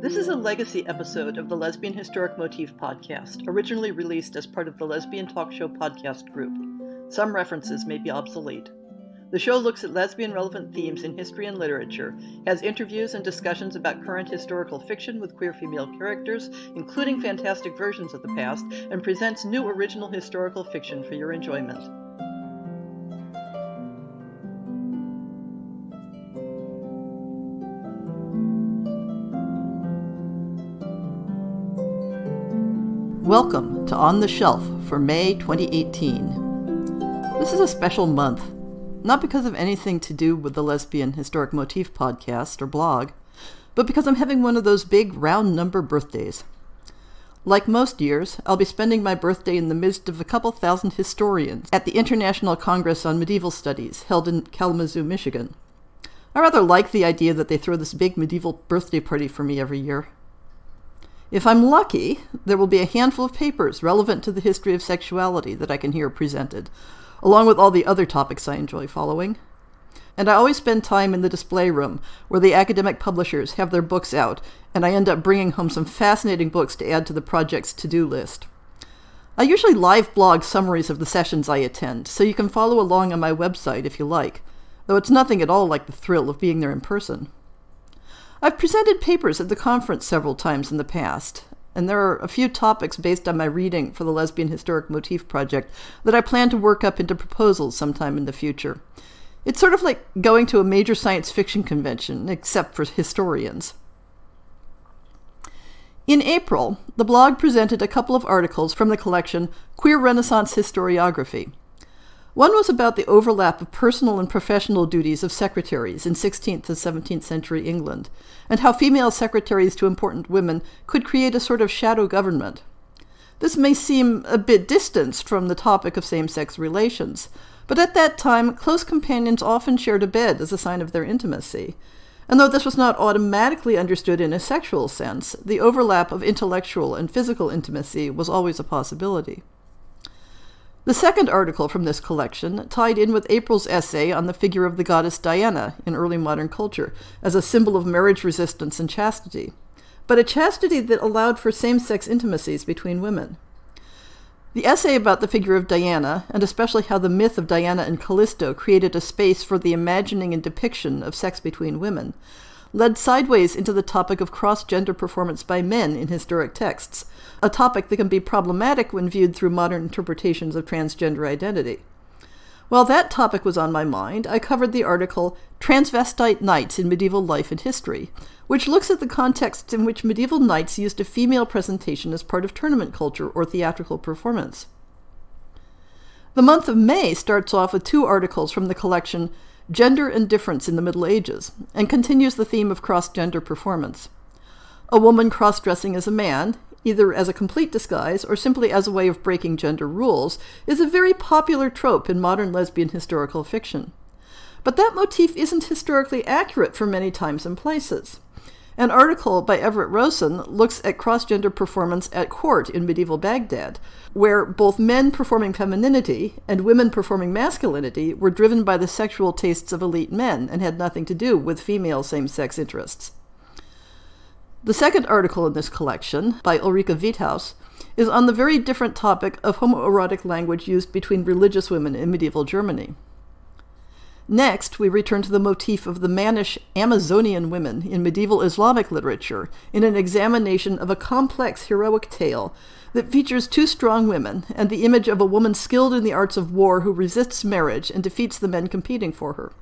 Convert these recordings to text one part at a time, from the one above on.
This is a legacy episode of the Lesbian Historic Motif Podcast, originally released as part of the Lesbian Talk Show podcast group. Some references may be obsolete. The show looks at lesbian-relevant themes in history and literature, has interviews and discussions about current historical fiction with queer female characters, including fantastic versions of the past, and presents new original historical fiction for your enjoyment. Welcome to On the Shelf for May 2018. This is a special month, not because of anything to do with the Lesbian Historic Motif podcast or blog, but because I'm having one of those big round number birthdays. Like most years, I'll be spending my birthday in the midst of a couple thousand historians at the International Congress on Medieval Studies, held in Kalamazoo, Michigan. I rather like the idea that they throw this big medieval birthday party for me every year. If I'm lucky, there will be a handful of papers relevant to the history of sexuality that I can hear presented, along with all the other topics I enjoy following. And I always spend time in the display room, where the academic publishers have their books out, and I end up bringing home some fascinating books to add to the project's to-do list. I usually live blog summaries of the sessions I attend, so you can follow along on my website if you like, though it's nothing at all like the thrill of being there in person. I've presented papers at the conference several times in the past, and there are a few topics based on my reading for the Lesbian Historic Motif Project that I plan to work up into proposals sometime in the future. It's sort of like going to a major science fiction convention, except for historians. In April, the blog presented a couple of articles from the collection Queer Renaissance Historiography. One was about the overlap of personal and professional duties of secretaries in 16th and 17th century England, and how female secretaries to important women could create a sort of shadow government. This may seem a bit distanced from the topic of same-sex relations, but at that time, close companions often shared a bed as a sign of their intimacy. And though this was not automatically understood in a sexual sense, the overlap of intellectual and physical intimacy was always a possibility. The second article from this collection tied in with April's essay on the figure of the goddess Diana in early modern culture as a symbol of marriage resistance and chastity, but a chastity that allowed for same-sex intimacies between women. The essay about the figure of Diana, and especially how the myth of Diana and Callisto created a space for the imagining and depiction of sex between women, led sideways into the topic of cross-gender performance by men in historic texts, a topic that can be problematic when viewed through modern interpretations of transgender identity. While that topic was on my mind, I covered the article Transvestite Knights in Medieval Life and History, which looks at the contexts in which medieval knights used a female presentation as part of tournament culture or theatrical performance. The month of May starts off with two articles from the collection Gender and Difference in the Middle Ages, and continues the theme of cross-gender performance. A woman cross-dressing as a man, either as a complete disguise or simply as a way of breaking gender rules, is a very popular trope in modern lesbian historical fiction. But that motif isn't historically accurate for many times and places. An article by Everett Rosen looks at cross-gender performance at court in medieval Baghdad, where both men performing femininity and women performing masculinity were driven by the sexual tastes of elite men and had nothing to do with female same-sex interests. The second article in this collection, by Ulrike Wiethaus, is on the very different topic of homoerotic language used between religious women in medieval Germany. Next, we return to the motif of the mannish Amazonian women in medieval Islamic literature in an examination of a complex heroic tale that features two strong women and the image of a woman skilled in the arts of war who resists marriage and defeats the men competing for her.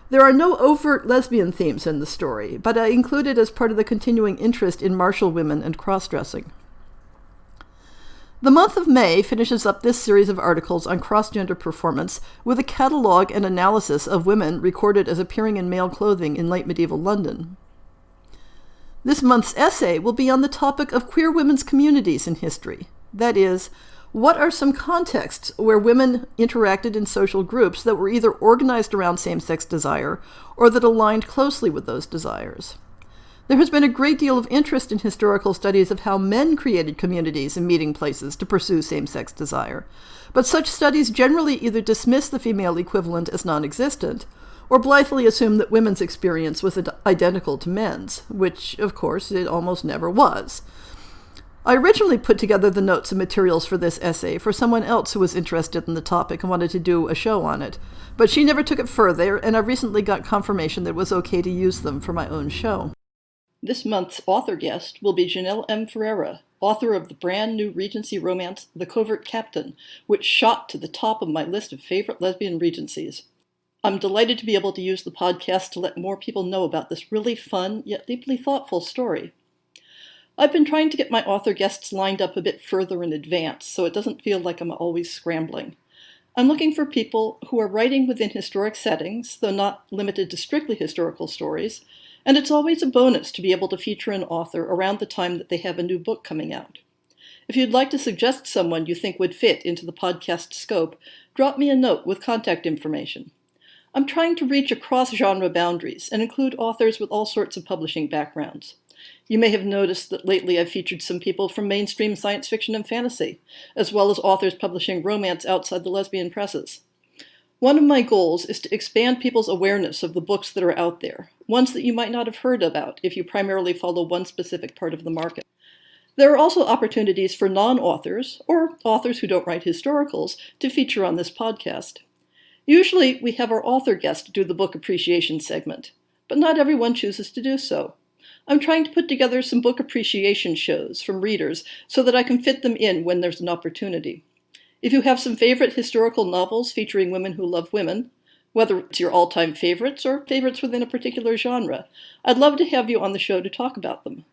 There are no overt lesbian themes in the story, but I include it as part of the continuing interest in martial women and cross-dressing. The month of May finishes up this series of articles on cross-gender performance with a catalogue and analysis of women recorded as appearing in male clothing in late medieval London. This month's essay will be on the topic of queer women's communities in history. That is, what are some contexts where women interacted in social groups that were either organized around same-sex desire or that aligned closely with those desires? There has been a great deal of interest in historical studies of how men created communities and meeting places to pursue same-sex desire, but such studies generally either dismiss the female equivalent as non-existent, or blithely assume that women's experience was identical to men's, which, of course, it almost never was. I originally put together the notes and materials for this essay for someone else who was interested in the topic and wanted to do a show on it, but she never took it further, and I recently got confirmation that it was okay to use them for my own show. This month's author guest will be Janelle M. Ferreira, author of the brand new Regency romance The Covert Captain, which shot to the top of my list of favorite lesbian regencies. I'm delighted to be able to use the podcast to let more people know about this really fun, yet deeply thoughtful story. I've been trying to get my author guests lined up a bit further in advance, so it doesn't feel like I'm always scrambling. I'm looking for people who are writing within historic settings, though not limited to strictly historical stories, and it's always a bonus to be able to feature an author around the time that they have a new book coming out. If you'd like to suggest someone you think would fit into the podcast scope, drop me a note with contact information. I'm trying to reach across genre boundaries and include authors with all sorts of publishing backgrounds. You may have noticed that lately I've featured some people from mainstream science fiction and fantasy, as well as authors publishing romance outside the lesbian presses. One of my goals is to expand people's awareness of the books that are out there, ones that you might not have heard about if you primarily follow one specific part of the market. There are also opportunities for non-authors, or authors who don't write historicals, to feature on this podcast. Usually we have our author guest do the book appreciation segment, but not everyone chooses to do so. I'm trying to put together some book appreciation shows from readers so that I can fit them in when there's an opportunity. If you have some favorite historical novels featuring women who love women, whether it's your all-time favorites or favorites within a particular genre, I'd love to have you on the show to talk about them.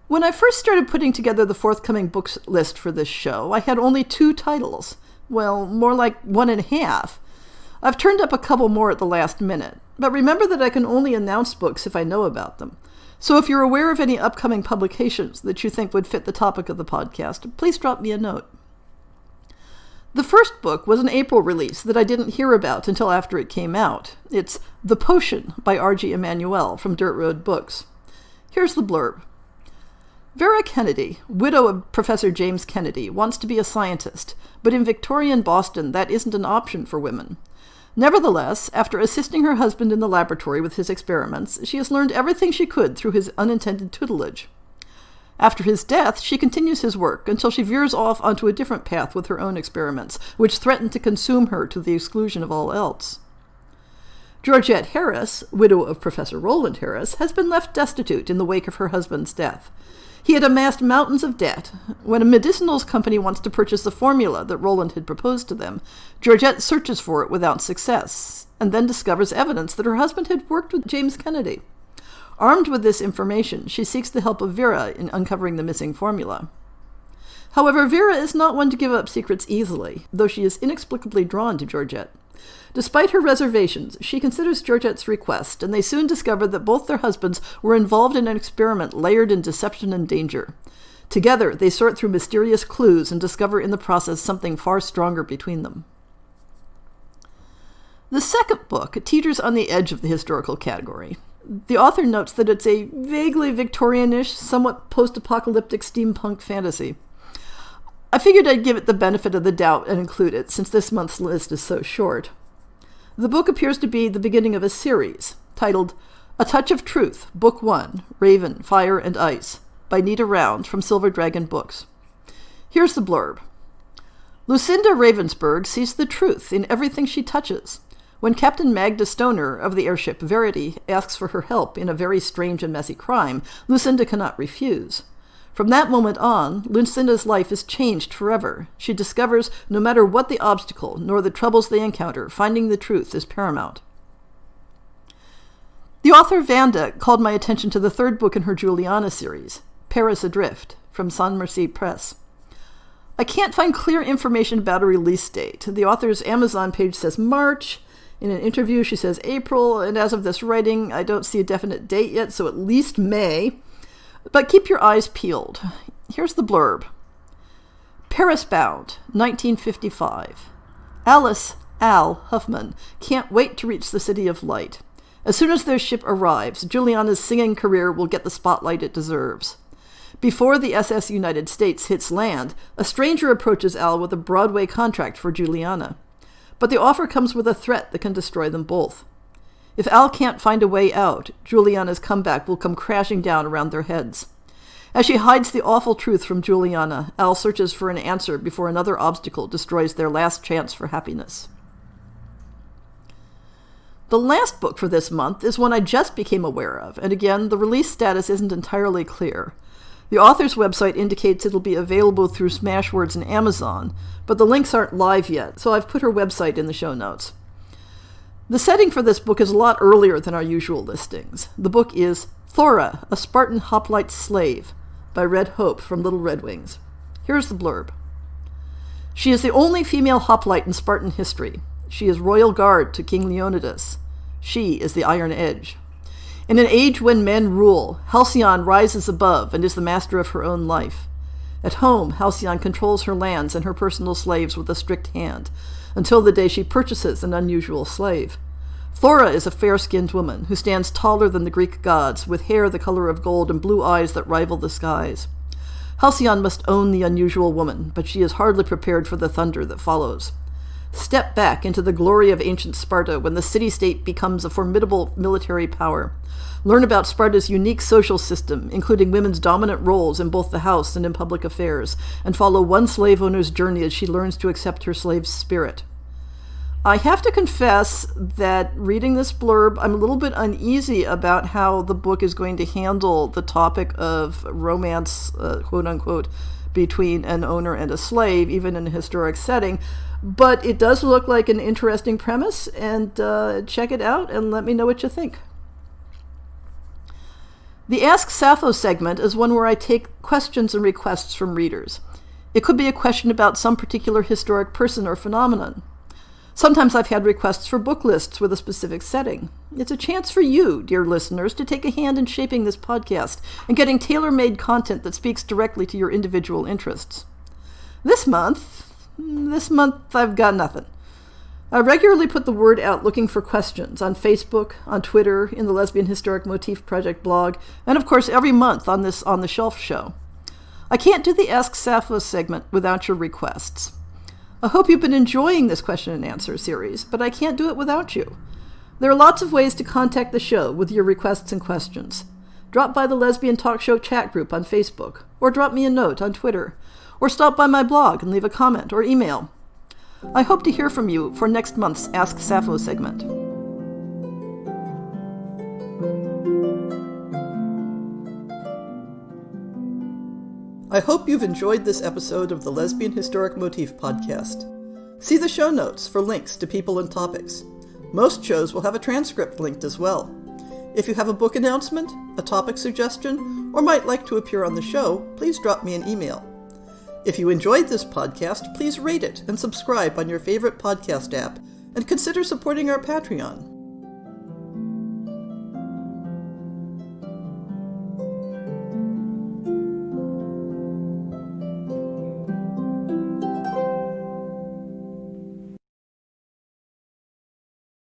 When I first started putting together the forthcoming books list for this show, I had only 2 titles. Well, more like 1.5. I've turned up a couple more at the last minute, but remember that I can only announce books if I know about them. So if you're aware of any upcoming publications that you think would fit the topic of the podcast, please drop me a note. The first book was an April release that I didn't hear about until after it came out. It's The Potion by R.G. Emanuel from Dirt Road Books. Here's the blurb. Vera Kennedy, widow of Professor James Kennedy, wants to be a scientist, but in Victorian Boston that isn't an option for women. Nevertheless, after assisting her husband in the laboratory with his experiments, she has learned everything she could through his unintended tutelage. After his death, she continues his work until she veers off onto a different path with her own experiments, which threaten to consume her to the exclusion of all else. Georgette Harris, widow of Professor Roland Harris, has been left destitute in the wake of her husband's death. He had amassed mountains of debt. When a medicinals company wants to purchase the formula that Roland had proposed to them, Georgette searches for it without success, and then discovers evidence that her husband had worked with James Kennedy. Armed with this information, she seeks the help of Vera in uncovering the missing formula. However, Vera is not one to give up secrets easily, though she is inexplicably drawn to Georgette. Despite her reservations, she considers Georgette's request, and they soon discover that both their husbands were involved in an experiment layered in deception and danger. Together, they sort through mysterious clues and discover in the process something far stronger between them. The second book teeters on the edge of the historical category. The author notes that it's a vaguely Victorianish, somewhat post-apocalyptic steampunk fantasy. I figured I'd give it the benefit of the doubt and include it, since this month's list is so short. The book appears to be the beginning of a series, titled A Touch of Truth, Book 1, Raven, Fire, and Ice, by Nita Round from Silver Dragon Books. Here's the blurb. Lucinda Ravensburg sees the truth in everything she touches. When Captain Magda Stoner of the airship Verity asks for her help in a very strange and messy crime, Lucinda cannot refuse. From that moment on, Lucinda's life is changed forever. She discovers no matter what the obstacle, nor the troubles they encounter, finding the truth is paramount. The author Vanda called my attention to the third book in her Juliana series, Paris Adrift, from Sans Merci Press. I can't find clear information about a release date. The author's Amazon page says March. In an interview, she says April, and as of this writing, I don't see a definite date yet, so at least May. But keep your eyes peeled. Here's the blurb. Paris Bound, 1955. Alice, Al Huffman, can't wait to reach the City of Light. As soon as their ship arrives, Juliana's singing career will get the spotlight it deserves. Before the SS United States hits land, a stranger approaches Al with a Broadway contract for Juliana. but the offer comes with a threat that can destroy them both. If Al can't find a way out, Juliana's comeback will come crashing down around their heads. As she hides the awful truth from Juliana, Al searches for an answer before another obstacle destroys their last chance for happiness. The last book for this month is one I just became aware of, and again, the release status isn't entirely clear. The author's website indicates it'll be available through Smashwords and Amazon, but the links aren't live yet, so I've put her website in the show notes. The setting for this book is a lot earlier than our usual listings. The book is Thora, a Spartan Hoplite Slave, by Red Hope from Little Red Wings. Here's the blurb. She is the only female hoplite in Spartan history. She is royal guard to King Leonidas. She is the Iron Edge. In an age when men rule, Halcyon rises above and is the master of her own life. At home, Halcyon controls her lands and her personal slaves with a strict hand, until the day she purchases an unusual slave. Thora is a fair-skinned woman who stands taller than the Greek gods, with hair the color of gold and blue eyes that rival the skies. Halcyon must own the unusual woman, but she is hardly prepared for the thunder that follows. Step back into the glory of ancient Sparta when the city-state becomes a formidable military power. Learn about Sparta's unique social system, including women's dominant roles in both the house and in public affairs, and follow one slave owner's journey as she learns to accept her slave's spirit. I have to confess that reading this blurb, I'm a little bit uneasy about how the book is going to handle the topic of romance, quote-unquote, between an owner and a slave, even in a historic setting. But it does look like an interesting premise, and check it out and let me know what you think. The Ask Sappho segment is one where I take questions and requests from readers. It could be a question about some particular historic person or phenomenon. Sometimes I've had requests for book lists with a specific setting. It's a chance for you, dear listeners, to take a hand in shaping this podcast and getting tailor-made content that speaks directly to your individual interests. This month I've got nothing. I regularly put the word out looking for questions on Facebook, on Twitter, in the Lesbian Historic Motif Project blog, and of course every month on this On the Shelf show. I can't do the Ask Sappho segment without your requests. I hope you've been enjoying this question and answer series, but I can't do it without you. There are lots of ways to contact the show with your requests and questions. Drop by the Lesbian Talk Show chat group on Facebook, or drop me a note on Twitter, or stop by my blog and leave a comment or email. I hope to hear from you for next month's Ask Sappho segment. I hope you've enjoyed this episode of the Lesbian Historic Motif Podcast. See the show notes for links to people and topics. Most shows will have a transcript linked as well. If you have a book announcement, a topic suggestion, or might like to appear on the show, please drop me an email. If you enjoyed this podcast, please rate it and subscribe on your favorite podcast app, and consider supporting our Patreon.